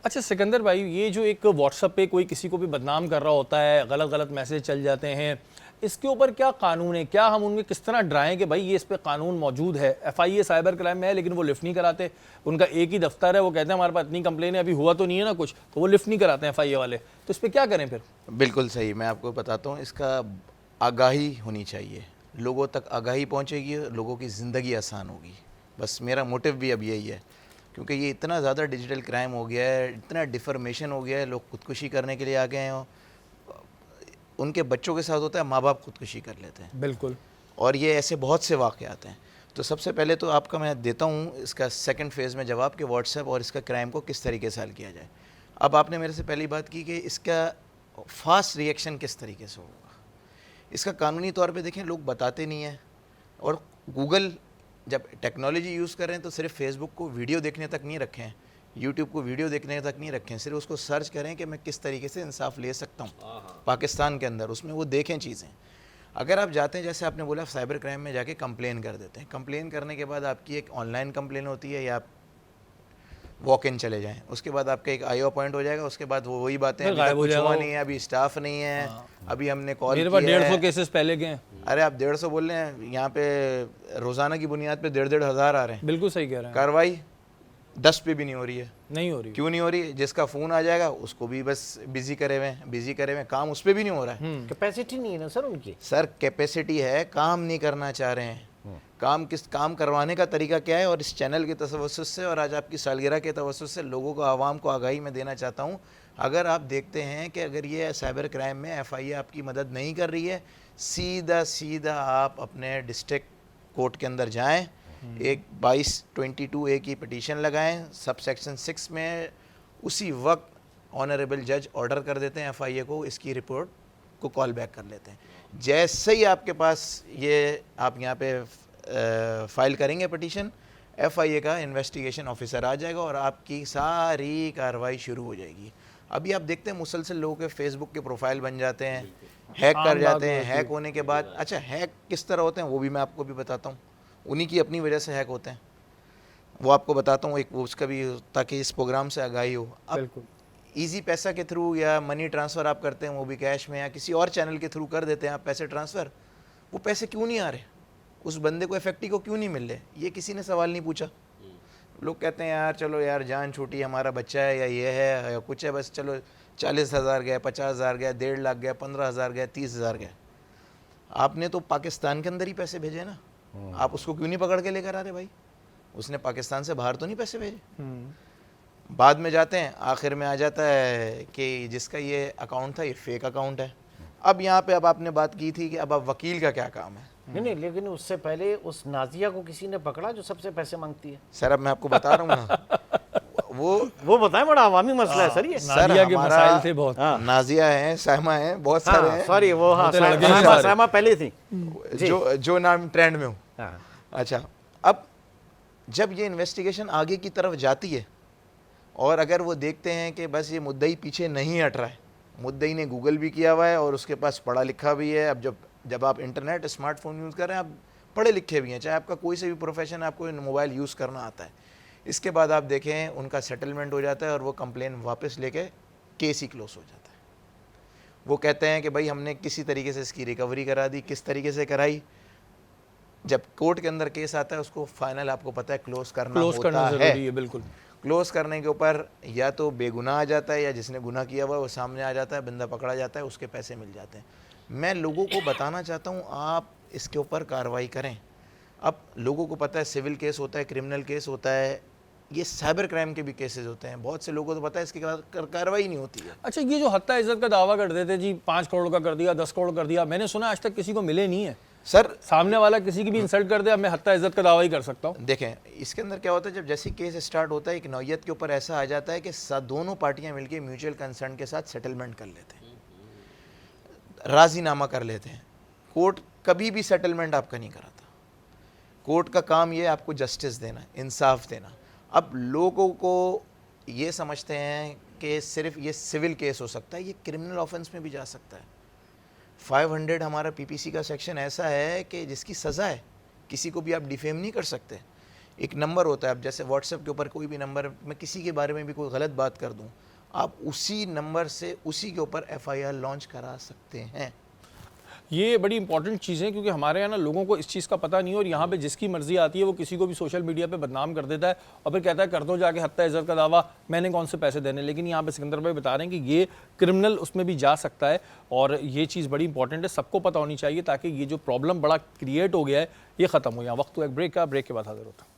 अच्छा सिकंदर भाई, ये जो एक व्हाट्सएप पे कोई किसी को भी बदनाम कर रहा होता है, गलत गलत मैसेज चल जाते हैं, इसके ऊपर क्या कानून है? क्या हम उनमें किस तरह डराएं कि भाई ये इस पे कानून मौजूद है? एफआईए साइबर क्राइम में है लेकिन वो लिफ्ट नहीं कराते। उनका एक ही दफ्तर है, वो कहते हैं हमारे पास इतनी कंप्लेन है, अभी हुआ तो नहीं है ना कुछ, तो वो लिफ्ट नहीं कराते हैं एफआईए वाले। तो इस पर क्या करें फिर? बिल्कुल सही, मैं आपको बताता हूँ, इसका आगाही होनी चाहिए, लोगों तक आगाही पहुँचेगी, लोगों की ज़िंदगी आसान होगी। बस मेरा मोटिव भी अब यही है, क्योंकि ये इतना ज़्यादा डिजिटल क्राइम हो गया है, इतना डिफॉर्मेशन हो गया है, लोग खुदकुशी करने के लिए आ गए हैं। उनके बच्चों के साथ होता है, माँ बाप खुदकुशी कर लेते हैं। बिल्कुल। और ये ऐसे बहुत से वाक़यात हैं। तो सबसे पहले तो आपका मैं देता हूँ इसका सेकंड फेज़ में जवाब कि व्हाट्सएप और इसका क्राइम को किस तरीके से हल किया जाए। अब आपने मेरे से पहली बात की कि इसका फास्ट रिएक्शन किस तरीके से होगा। इसका कानूनी तौर पे देखें, लोग बताते नहीं हैं। और गूगल जब टेक्नोलॉजी यूज़ कर रहे हैं तो सिर्फ फेसबुक को वीडियो देखने तक नहीं रखें, यूट्यूब को वीडियो देखने तक नहीं रखें, सिर्फ उसको सर्च करें कि मैं किस तरीके से इंसाफ ले सकता हूँ पाकिस्तान के अंदर, उसमें वो देखें चीज़ें। अगर आप जाते हैं, जैसे आपने बोला, साइबर क्राइम में जाके कंप्लेन कर देते हैं, कंप्लेन करने के बाद आपकी एक ऑनलाइन कंप्लेन होती है या आप वॉक इन चले जाएं, उसके बाद आपका एक आईओ पॉइंट हो जाएगा, उसके बाद वो वही बातें, अभी तक कुछ हुआ नहीं है, अभी स्टाफ नहीं है, अभी हमने कॉल मेरे पास 150 केसेस पहले के हैं। अरे आप 150 बोल रहे हैं, यहाँ पे रोज़ाना की बुनियाद पे 1.5 हज़ार आ रहे हैं। बिल्कुल सही कह रहे हैं। कार्रवाई 10 पे भी नहीं हो रही है। नहीं हो रही। क्यों नहीं हो रही? जिसका फ़ोन आ जाएगा उसको भी बस बिजी करे हुए, काम उस पर भी नहीं हो रहा है। कैपेसिटी नहीं है ना सर उनकी। सर कैपेसिटी है, काम नहीं करना चाह रहे हैं। काम करवाने का तरीका क्या है? और इस चैनल के तवस्सुस से और आज आपकी सालगिरह के तवस्सुस से लोगों को, आवाम को आगाही में देना चाहता हूँ। अगर आप देखते हैं कि अगर ये साइबर क्राइम में एफआईए आपकी मदद नहीं कर रही है, सीधा आप अपने डिस्ट्रिक्ट कोर्ट के अंदर जाएं, एक 2222A की पिटीशन लगाएं, सब सेक्शन 6 में उसी वक्त ऑनरेबल जज ऑर्डर कर देते हैं एफआईए को, इसकी रिपोर्ट को कॉल बैक कर लेते हैं। जैसे ही आपके पास ये आप यहाँ पे फाइल करेंगे पिटीशन, एफआईए का इन्वेस्टिगेशन ऑफिसर आ जाएगा और आपकी सारी कार्रवाई शुरू हो जाएगी। अभी आप देखते हैं मुसलसल लोगों के फेसबुक के प्रोफाइल बन जाते हैं, हैक कर जाते हैं, हैक होने के बाद, अच्छा हैक किस तरह होते हैं वो भी मैं आपको भी बताता हूँ, उन्हीं की अपनी वजह से हैक होते हैं, वो आपको बताता हूँ एक, वो उसका भी, ताकि इस प्रोग्राम से आगाही हो। अब ईजी पैसा के थ्रू या मनी ट्रांसफ़र आप करते हैं, वो भी कैश में या किसी और चैनल के थ्रू कर देते हैं आप पैसे ट्रांसफ़र, वो पैसे क्यों नहीं आ रहे, उस बंदे को इफेक्टिव को क्यों नहीं मिल रहे, ये किसी ने सवाल नहीं पूछा। लोग कहते हैं यार चलो यार जान छूटी, हमारा बच्चा है या ये है या कुछ है, बस चलो 40,000 गया, 50,000 गया, 1.5 लाख गया, 15,000 गया, 30,000 गया। आपने तो पाकिस्तान के अंदर ही पैसे भेजे ना, आप उसको क्यों नहीं पकड़ के लेकर आ रहे भाई? उसने पाकिस्तान से बाहर तो नहीं पैसे भेजे। बाद में जाते हैं, आखिर में आ जाता है कि जिसका ये अकाउंट था ये फेक अकाउंट है। अब यहाँ पे अब आपने बात की थी कि अब वकील का क्या काम है। नहीं, लेकिन उससे पहले उस नाजिया को किसी ने पकड़ा जो सबसे पैसे मांगती है। सर अब मैं आपको बता रहा हूँ ना, वो बताएं, बड़ा अवामी मसला है सर ये। सर नाजिया के मसाइल थे बहुत। नाजिया है, सायमा है, बहुत सारे हैं। सॉरी, वो सायमा पहले थी, जो नाम ट्रेंड में हो। अच्छा, अब जब ये इन्वेस्टिगेशन आगे की तरफ जाती है और अगर वो देखते हैं कि बस ये मुद्दई पीछे नहीं हट रहा है, मुद्दई ने गूगल भी किया हुआ है और उसके पास पढ़ा लिखा भी है। अब जब आप इंटरनेट स्मार्टफोन यूज़ कर रहे हैं, आप पढ़े लिखे भी हैं, चाहे आपका कोई से भी प्रोफेशन, आपको मोबाइल यूज़ करना आता है। इसके बाद आप देखें उनका सेटलमेंट हो जाता है और वो कंप्लेन वापस लेके केस ही क्लोज हो जाता है। वो कहते हैं कि भाई हमने किसी तरीके से इसकी रिकवरी करा दी। किस तरीके से कराई? जब कोर्ट के अंदर केस आता है उसको फाइनल आपको पता है क्लोज करना होता है। बिल्कुल। क्लोज करने के ऊपर या तो बेगुनाह आ जाता है या जिसने गुनाह किया हुआ वो सामने आ जाता है, बंदा पकड़ा जाता है, उसके पैसे मिल जाते हैं। मैं लोगों को बताना चाहता हूँ आप इसके ऊपर कार्रवाई करें। अब लोगों को पता है सिविल केस होता है, क्रिमिनल केस होता है, ये साइबर क्राइम के भी केसेस होते हैं। बहुत से लोगों को तो पता है इसकी कार्रवाई नहीं होती है। अच्छा, ये जो हत्या इज्जत का दावा करते थे जी 5 करोड़ का कर दिया, 10 करोड़ कर दिया, मैंने सुना आज तक किसी को मिले नहीं है। सर सामने वाला किसी की भी इंसल्ट कर दे, अब मैं हत्या इज्जत का दावा ही कर सकता हूँ। देखें इसके अंदर क्या होता है, जब जैसे केस स्टार्ट होता है एक नौयत के ऊपर ऐसा आ जाता है कि दोनों पार्टियां मिलकर म्यूचुअल कंसर्न के साथ सेटलमेंट कर लेते हैं, राजीनामा कर लेते हैं। कोर्ट कभी भी सेटलमेंट आपका नहीं कराता। कोर्ट का काम ये आपको जस्टिस देना, इंसाफ देना। अब लोगों को ये समझते हैं कि सिर्फ ये सिविल केस हो सकता है, ये क्रिमिनल ऑफेंस में भी जा सकता है। 500 हमारा पीपीसी का सेक्शन ऐसा है कि जिसकी सज़ा है, किसी को भी आप डिफेम नहीं कर सकते। एक नंबर होता है, अब जैसे व्हाट्सएप के ऊपर कोई भी नंबर, मैं किसी के बारे में भी कोई गलत बात कर दूं, आप उसी नंबर से उसी के ऊपर एफआईआर लॉन्च करा सकते हैं। ये बड़ी इंपॉर्टेंट चीज़ है, क्योंकि हमारे यहाँ ना लोगों को इस चीज़ का पता नहीं है, और यहाँ पे जिसकी मर्जी आती है वो किसी को भी सोशल मीडिया पे बदनाम कर देता है और फिर कहता है कर दो जाके हत्या इज्जत का दावा, मैंने कौन से पैसे देने। लेकिन यहाँ पे सिकंदर भाई बता रहे हैं कि ये क्रिमिनल उसमें भी जा सकता है, और ये चीज़ बड़ी इंपॉर्टेंट है, सबको पता होनी चाहिए, ताकि ये जो प्रॉब्लम बड़ा क्रिएट हो गया है ये ख़त्म हो। यहाँ वक्त हुआ एक ब्रेक का, ब्रेक के बाद हाजिर होता है।